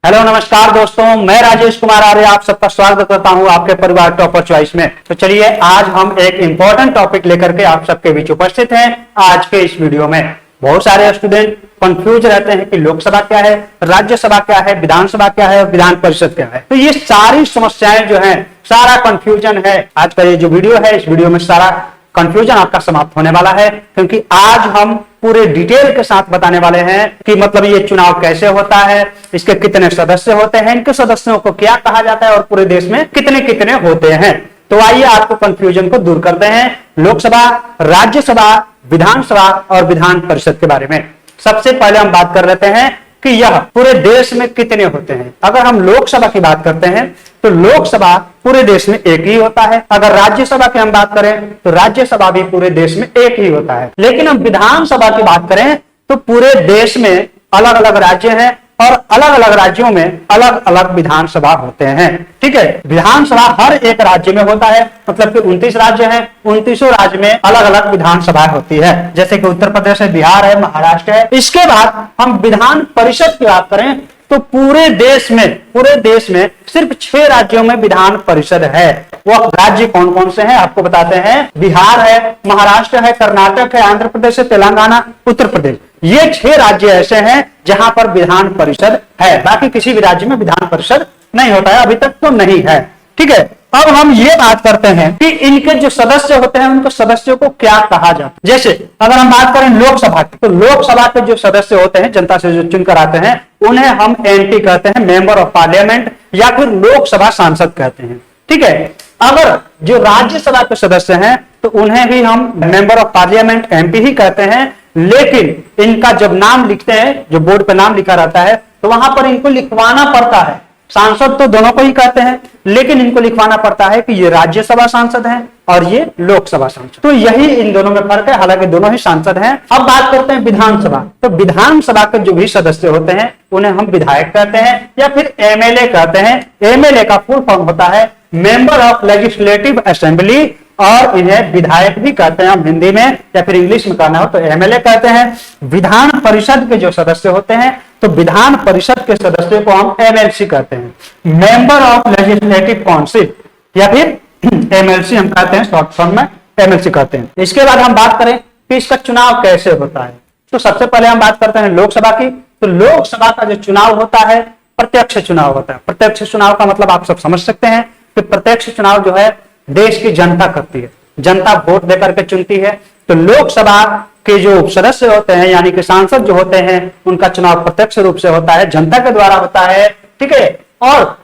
Hello नमस्कार दोस्तों, मैं राजेश कुमार आर्य आप सबका स्वागत करता हूं आपके परिवार टॉपर चॉइस में। तो चलिए आज हम एक इंपॉर्टेंट टॉपिक लेकर के आप सबके बीच उपस्थित हैं। आज के इस वीडियो में बहुत सारे स्टूडेंट कंफ्यूज रहते हैं कि लोकसभा क्या है, राज्यसभा क्या है, विधानसभा क्या है, विधान परिषद क्या है। तो ये सारी समस्याएं जो है, सारा कंफ्यूजन है। आज का ये जो वीडियो है, इस वीडियो में सारा कंफ्यूजन आपका समाप्त होने वाला है, क्योंकि आज हम पूरे डिटेल के साथ बताने वाले हैं कि मतलब ये चुनाव कैसे होता है, इसके कितने सदस्य होते हैं, इनके सदस्यों को क्या कहा जाता है और पूरे देश में कितने कितने होते हैं। तो आइए आपको कंफ्यूजन को दूर करते हैं लोकसभा, राज्यसभा, विधानसभा और विधान परिषद के बारे में। सबसे पहले हम बात कर लेते हैं कि यह पूरे देश में कितने होते हैं। अगर हम लोकसभा की बात करते हैं तो लोकसभा पूरे देश में एक ही होता है। अगर राज्यसभा की हम बात करें तो राज्यसभा भी पूरे देश में एक ही होता है। लेकिन हम विधानसभा की बात करें तो पूरे देश में अलग अलग राज्य हैं और अलग अलग राज्यों में अलग अलग विधानसभा होते हैं। ठीक है, विधानसभा हर एक राज्य में होता है, मतलब कि 29 राज्य हैं, 29 राज्य में अलग अलग विधानसभा होती है। जैसे कि उत्तर प्रदेश है, बिहार है, महाराष्ट्र है। इसके बाद हम विधान परिषद की बात करें तो पूरे देश में सिर्फ 6 राज्यों में विधान परिषद है। वो राज्य कौन कौन से हैं आपको बताते हैं। बिहार है, महाराष्ट्र है, कर्नाटक है, आंध्र प्रदेश है, तेलंगाना, उत्तर प्रदेश। ये 6 राज्य ऐसे हैं जहां पर विधान परिषद है। बाकी किसी भी राज्य में विधान परिषद नहीं होता है, अभी तक तो नहीं है। ठीक है, अब हम ये बात करते हैं कि इनके जो सदस्य होते हैं उनको सदस्यों को क्या कहा जाता है। जैसे अगर हम बात करें लोकसभा की, तो लोकसभा के जो सदस्य होते हैं, जनता से जो चुनकर आते हैं, उन्हें हम एमपी कहते हैं, मेंबर ऑफ पार्लियामेंट, या फिर लोकसभा सांसद कहते हैं। ठीक है, अगर जो राज्यसभा के सदस्य हैं तो उन्हें भी हम मेंबर ऑफ पार्लियामेंट, एमपी ही कहते हैं। लेकिन इनका जब नाम लिखते हैं, जो बोर्ड पे नाम लिखा रहता है, तो वहां पर इनको लिखवाना पड़ता है। सांसद तो दोनों को ही कहते हैं, लेकिन इनको लिखवाना पड़ता है कि ये राज्यसभा सांसद हैं और ये लोकसभा सांसद। तो यही इन दोनों में फर्क है, हालांकि दोनों ही सांसद हैं। अब बात करते हैं विधानसभा। तो विधानसभा के जो भी सदस्य होते हैं उन्हें हम विधायक कहते हैं या फिर एमएलए कहते हैं। एमएलए का फुल फॉर्म होता है मेंबर ऑफ लेजिस्लेटिव असेंबली, और इन्हें विधायक भी कहते हैं हम हिंदी में, या फिर इंग्लिश में कहना हो तो एमएलए कहते हैं। विधान परिषद के जो सदस्य होते हैं तो विधान परिषद के सदस्य को हम एमएलसी कहते हैं, मेंबर ऑफ लेजिस्लेटिव काउंसिल, या फिर एमएलसी हम कहते हैं, शॉर्ट फॉर्म में एमएलसी कहते हैं। इसके बाद हम बात करें कि इसका चुनाव कैसे होता है। तो सबसे पहले हम बात करते हैं लोकसभा की। तो लोकसभा का जो चुनाव होता है प्रत्यक्ष चुनाव होता है। प्रत्यक्ष चुनाव का मतलब आप सब समझ सकते हैं कि प्रत्यक्ष चुनाव जो है देश की जनता करती है, जनता वोट देकर के चुनती है। तो लोकसभा के जो सदस्य होते हैं यानी कि सांसद जो होते हैं उनका चुनाव प्रत्यक्ष रूप से होता है, जनता के द्वारा होता है। ठीक है, और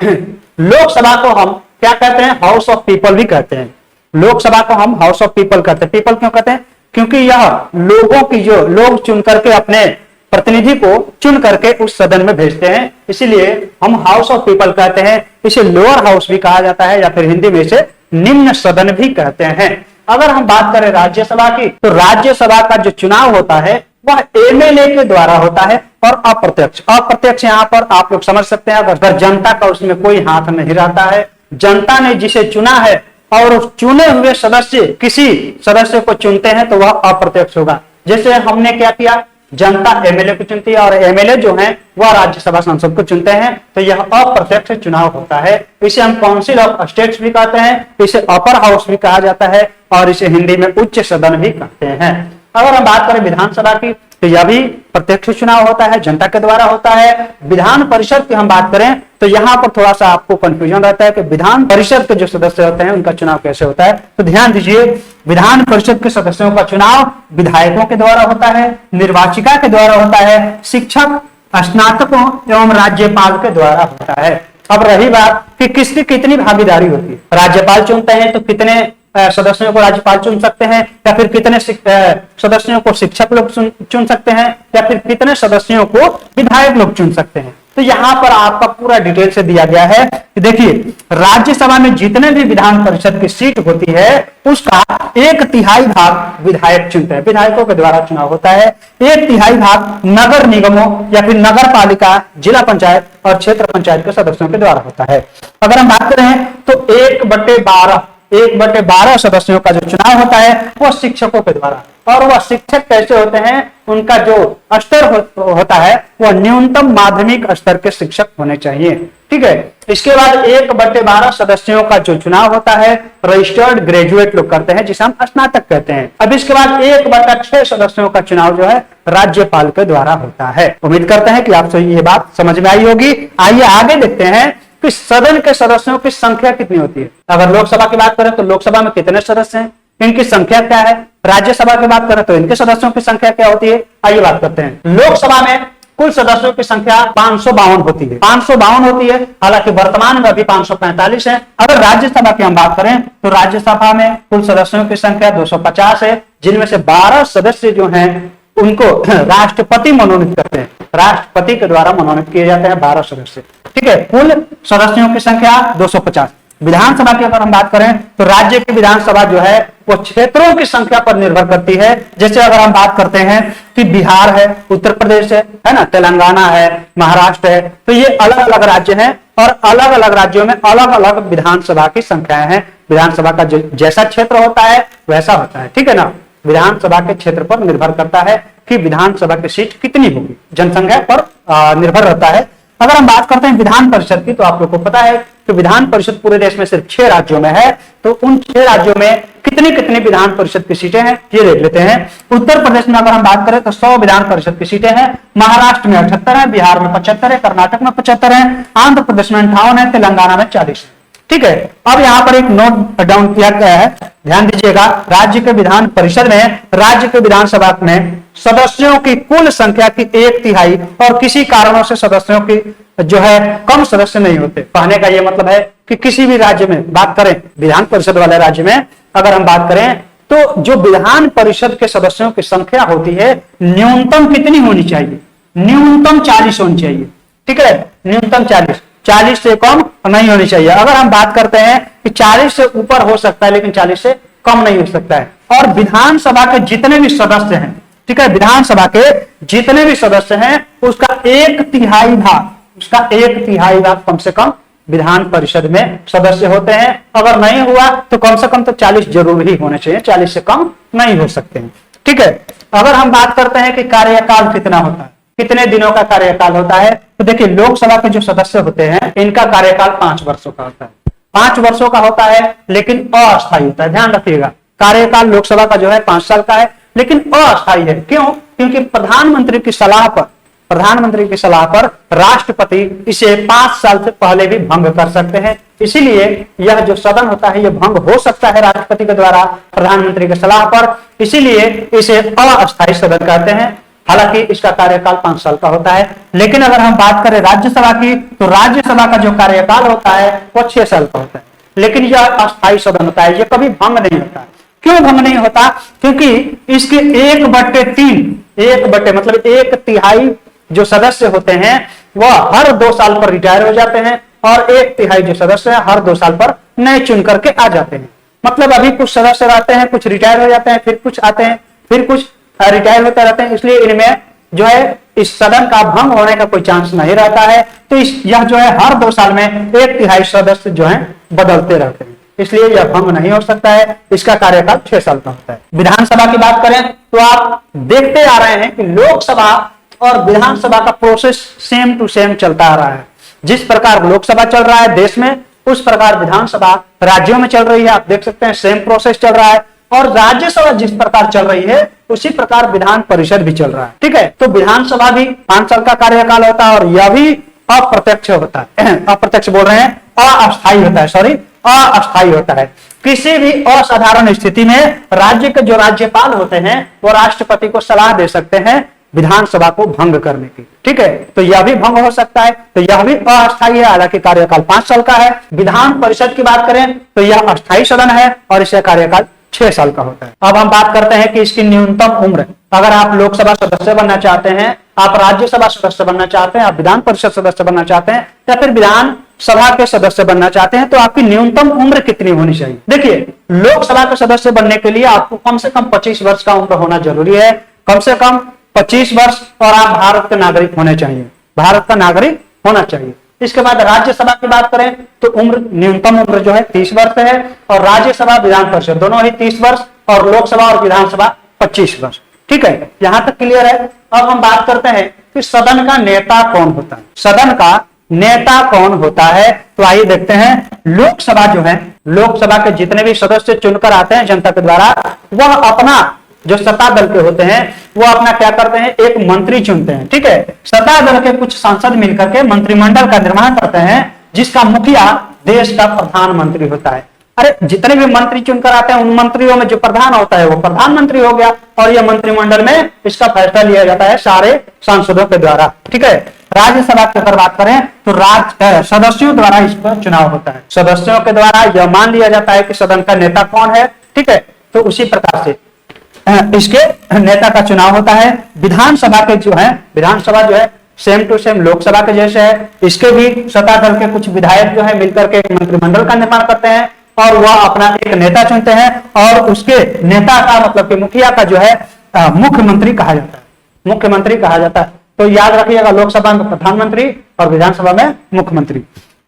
लोकसभा को हम क्या कहते हैं, हाउस ऑफ पीपल भी कहते हैं। लोकसभा को हम हाउस ऑफ पीपल कहते हैं। पीपल क्यों कहते हैं? क्योंकि यह लोगों की, जो लोग चुन करके अपने प्रतिनिधि को चुन करके उस सदन में भेजते हैं, इसीलिए हम हाउस ऑफ पीपल कहते हैं। इसे लोअर हाउस भी कहा जाता है, या फिर हिंदी में इसे निम्न सदन भी कहते हैं। अगर हम बात करें राज्यसभा की, तो राज्यसभा का जो चुनाव होता है वह एमएलए के द्वारा होता है और अप्रत्यक्ष। अप्रत्यक्ष यहाँ पर आप लोग समझ सकते हैं, अगर जनता का उसमें कोई हाथ नहीं रहता है, जनता ने जिसे चुना है और उस चुने हुए सदस्य किसी सदस्य को चुनते हैं तो वह अप्रत्यक्ष होगा। जैसे हमने क्या किया, जनता एमएलए को चुनती है और एमएलए जो है वह राज्यसभा सांसद को चुनते हैं, तो यह अप्रत्यक्ष चुनाव होता है। इसे हम काउंसिल ऑफ स्टेट्स भी कहते हैं, इसे अपर हाउस भी कहा जाता है और इसे हिंदी में उच्च सदन भी कहते हैं। अगर हम बात करें विधानसभा की, तो यह भी प्रत्यक्ष चुनाव होता है, जनता के द्वारा होता है। विधान परिषद की हम बात करें तो यहां पर थोड़ा सा आपको कंफ्यूजन रहता है कि विधान परिषद के जो सदस्य होते हैं उनका चुनाव कैसे होता है। तो ध्यान दीजिए, विधान परिषद के सदस्यों का चुनाव विधायकों के द्वारा होता है, निर्वाचिका के द्वारा होता है, शिक्षक, स्नातकों एवं राज्यपाल के द्वारा होता है। अब रही बात कि किसकी कितनी भागीदारी होती है। राज्यपाल चुनते हैं तो कितने सदस्यों को राज्यपाल चुन सकते हैं, या फिर कितने सदस्यों को शिक्षक लोग चुन सकते हैं, या फिर कितने सदस्यों को विधायक लोग चुन सकते हैं। तो यहाँ पर आपका पूरा डिटेल से दिया गया है कि देखिए, राज्यसभा में जितने भी विधान परिषद की सीट होती है उसका 1/3 भाग विधायक चुनते हैं, विधायकों के द्वारा चुनाव होता है। 1/3 भाग नगर निगमों या फिर नगर पालिका, जिला पंचायत और क्षेत्र पंचायत के सदस्यों के द्वारा होता है। अगर हम बात करें तो 1/12 1/12 सदस्यों का जो चुनाव होता है वो शिक्षकों के द्वारा, और वह शिक्षक कैसे होते हैं, उनका जो स्तर होता है वह न्यूनतम माध्यमिक स्तर के शिक्षक होने चाहिए। ठीक है, इसके बाद 1/12 सदस्यों का जो चुनाव होता है रजिस्टर्ड ग्रेजुएट लोग करते हैं, जिसे हम स्नातक कहते हैं। अब इसके बाद 1/6 सदस्यों का चुनाव जो है राज्यपाल के द्वारा होता है। उम्मीद करते हैं कि आप सभी ये बात समझ में आई होगी। आइए आगे देखते हैं कि सदन के सदस्यों की संख्या कितनी होती है। अगर लोकसभा की बात करें तो लोकसभा में कितने सदस्य हैं, इनकी संख्या क्या है। राज्यसभा की बात करें तो इनके सदस्यों की संख्या क्या होती है। आइए बात करते हैं। लोकसभा में कुल सदस्यों की संख्या 552 होती है, 552 होती है। हालांकि वर्तमान में अभी 545 है। अगर राज्यसभा की हम बात करें तो राज्यसभा में कुल सदस्यों की संख्या 250 है, जिनमें से 12 सदस्य जो हैं उनको राष्ट्रपति मनोनीत करते हैं, राष्ट्रपति के द्वारा मनोनीत किए जाते हैं 12 सदस्य। ठीक है, कुल सदस्यों की संख्या 250। विधानसभा की अगर हम बात करें तो राज्य की विधानसभा जो है वो क्षेत्रों की संख्या पर निर्भर करती है। जैसे अगर हम बात करते हैं कि बिहार है, उत्तर प्रदेश है ना, तेलंगाना है, महाराष्ट्र है, तो ये अलग अलग राज्य हैं और अलग अलग राज्यों में अलग अलग विधानसभा की संख्याएं हैं। विधानसभा का जैसा क्षेत्र होता है वैसा होता है। ठीक है ना, विधानसभा के क्षेत्र पर निर्भर करता है कि विधानसभा की सीट कितनी होगी, जनसंख्या पर निर्भर रहता है। अगर हम बात करते हैं विधान परिषद की तो आप लोग को पता है कि विधान परिषद पूरे देश में सिर्फ 6 राज्यों में है। तो उन 6 राज्यों में कितनी कितनी विधान परिषद की सीटें हैं ये देख लेते हैं। उत्तर प्रदेश में अगर हम बात करें तो 100 विधान परिषद की सीटें हैं, महाराष्ट्र में 78 है, बिहार में 75 है, कर्नाटक में 75 है, आंध्र प्रदेश में 58 है, तेलंगाना में 40 है। ठीक है, अब यहाँ पर एक नोट डाउन किया गया है, ध्यान दीजिएगा। राज्य के विधान परिषद में, राज्य के विधानसभा में सदस्यों की कुल संख्या की 1/3 और किसी कारणों से सदस्यों की जो है कम सदस्य नहीं होते। कहने का यह मतलब है कि किसी भी राज्य में बात करें, विधान परिषद वाले राज्य में अगर हम बात करें तो जो विधान परिषद के सदस्यों की संख्या होती है न्यूनतम कितनी होनी चाहिए, न्यूनतम 40 होनी चाहिए। ठीक है, न्यूनतम 40 से कम नहीं होनी चाहिए। अगर हम बात करते हैं कि 40 से ऊपर हो सकता है लेकिन 40 से कम नहीं हो सकता है। और विधानसभा के जितने भी सदस्य हैं, ठीक है, विधानसभा के जितने भी सदस्य हैं उसका 1/3 भाग, उसका 1/3 भाग कम से कम विधान परिषद में सदस्य होते हैं। अगर नहीं हुआ तो कम से कम तो 40 जरूर ही होने चाहिए, 40 से कम नहीं हो सकते हैं। ठीक है, अगर हम बात करते हैं कि कार्यकाल कितना होता है, कितने दिनों का कार्यकाल होता है, तो देखिए लोकसभा के जो सदस्य होते हैं इनका कार्यकाल 5 वर्षों का होता है, 5 वर्षों का होता है लेकिन अस्थायी होता है। ध्यान रखिएगा, कार्यकाल लोकसभा का जो है 5 साल का है लेकिन अस्थायी है। क्यों? क्योंकि प्रधानमंत्री की सलाह पर राष्ट्रपति इसे 5 साल से पहले भी भंग कर सकते हैं। इसीलिए यह जो सदन होता है यह भंग हो सकता है राष्ट्रपति के द्वारा प्रधानमंत्री की सलाह पर, इसीलिए इसे अस्थायी सदन कहते हैं। हालांकि इसका कार्यकाल 5 साल का होता है। लेकिन अगर हम बात करें राज्यसभा की तो राज्यसभा का जो कार्यकाल होता है वो 6 साल का होता है, लेकिन यह अस्थायी सदन होता है, यह कभी भंग नहीं होता। क्यों भंग नहीं होता? क्योंकि इसके 1/3 मतलब 1/3 जो सदस्य होते हैं वह हर 2 साल पर रिटायर हो जाते हैं और 1/3 जो सदस्य है हर 2 साल पर नए चुन करके आ जाते हैं। मतलब अभी कुछ सदस्य रहते हैं, कुछ रिटायर हो जाते हैं, फिर कुछ आते हैं, फिर कुछ रिटायर होते रहते हैं। इसलिए इनमें जो है इस सदन का भंग होने का कोई चांस नहीं रहता है। तो यह जो है हर 2 साल में 1/3 सदस्य जो है बदलते रहते हैं, इसलिए यह भंग नहीं हो सकता है। इसका कार्यकाल 6 साल का होता है। विधानसभा की बात करें तो आप देखते आ रहे हैं कि लोकसभा और विधानसभा का प्रोसेस सेम टू सेम चलता आ रहा है। जिस प्रकार लोकसभा चल रहा है देश में, उस प्रकार विधानसभा राज्यों में चल रही है। आप देख सकते हैं सेम प्रोसेस चल रहा है। और राज्यसभा जिस प्रकार चल रही है उसी प्रकार विधान परिषद भी चल रहा है। ठीक है, तो विधानसभा भी 5 साल का कार्यकाल होता है और यह भी अप्रत्यक्ष होता है, अप्रत्यक्ष बोल रहे हैं, अस्थायी होता है, अस्थायी होता है। किसी भी असाधारण स्थिति में राज्य के जो राज्यपाल होते हैं वो राष्ट्रपति को सलाह दे सकते हैं विधानसभा को भंग करने की। ठीक है, तो यह भी भंग हो सकता है, तो यह भी अस्थायी है। हालांकि कार्यकाल 5 साल का है। विधान परिषद की बात करें तो यह अस्थायी सदन है और इसका कार्यकाल 6 साल का होता है। अब हम बात करते हैं कि इसकी न्यूनतम उम्र, अगर आप लोकसभा सदस्य बनना चाहते हैं, आप राज्यसभा सदस्य बनना चाहते हैं, आप विधान परिषद सदस्य बनना चाहते हैं या फिर विधान सभा के सदस्य बनना चाहते हैं, तो आपकी न्यूनतम उम्र कितनी होनी चाहिए? देखिए, लोकसभा के सदस्य बनने के लिए आपको कम से कम 25 वर्ष का उम्र होना जरूरी है, कम से कम 25 वर्ष, और आप भारत के नागरिक होने चाहिए, भारत का नागरिक होना चाहिए। इसके बाद राज्यसभा की बात करें तो उम्र, न्यूनतम उम्र जो है 30 वर्ष है, और राज्यसभा विधान परिषद दोनों ही 30 वर्ष, और लोकसभा और विधानसभा 25 वर्ष। ठीक है, यहां तक क्लियर है। अब हम बात करते हैं कि सदन का नेता कौन होता है। सदन का नेता कौन होता है, तो आइए देखते हैं। लोकसभा जो है, लोकसभा के जितने भी सदस्य चुनकर आते हैं जनता के द्वारा, वह अपना जो सत्ता दल के होते हैं वो अपना क्या करते हैं, एक मंत्री चुनते हैं। ठीक है, सत्ता दल के कुछ सांसद मिलकर के मंत्रिमंडल का निर्माण करते हैं, जिसका मुखिया देश का प्रधानमंत्री होता है। अरे जितने भी मंत्री चुनकर आते हैं उन मंत्रियों में जो प्रधान होता है वो प्रधानमंत्री हो गया, और यह मंत्रिमंडल में इसका फैसला लिया जाता है सारे सांसदों के द्वारा। ठीक है, राज्यसभा की अगर बात करें तो सदस्यों द्वारा इसका चुनाव होता है। सदस्यों के द्वारा यह मान लिया जाता है कि सदन का नेता कौन है। ठीक है, तो उसी प्रकार से इसके नेता का चुनाव होता है। विधानसभा के जो है, विधानसभा जो है सेम टू सेम लोकसभा के जैसे है। इसके भी सत्ता दल के कुछ विधायक जो है मिलकर के एक मंत्रिमंडल का निर्माण करते हैं, और वह अपना एक नेता चुनते हैं, और उसके नेता का मतलब कि मुखिया का जो है मुख्यमंत्री कहा जाता है। मुख्यमंत्री कहा जाता है। तो याद रखिएगा, लोकसभा में प्रधानमंत्री और विधानसभा में मुख्यमंत्री।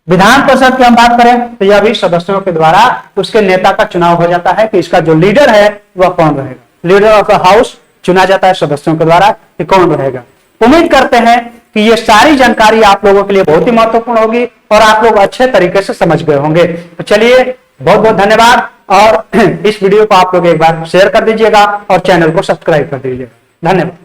विधान परिषद की हम बात करें तो यह भी सदस्यों के द्वारा उसके नेता का चुनाव हो जाता है कि इसका जो लीडर है वह कौन रहेगा। लीडर ऑफ द हाउस चुना जाता है सदस्यों के द्वारा कि कौन रहेगा। उम्मीद करते हैं कि ये सारी जानकारी आप लोगों के लिए बहुत ही महत्वपूर्ण होगी और आप लोग अच्छे तरीके से समझ गए होंगे। तो चलिए, बहुत बहुत धन्यवाद, और इस वीडियो को आप लोग एक बार शेयर कर दीजिएगा और चैनल को सब्सक्राइब कर दीजिएगा। धन्यवाद।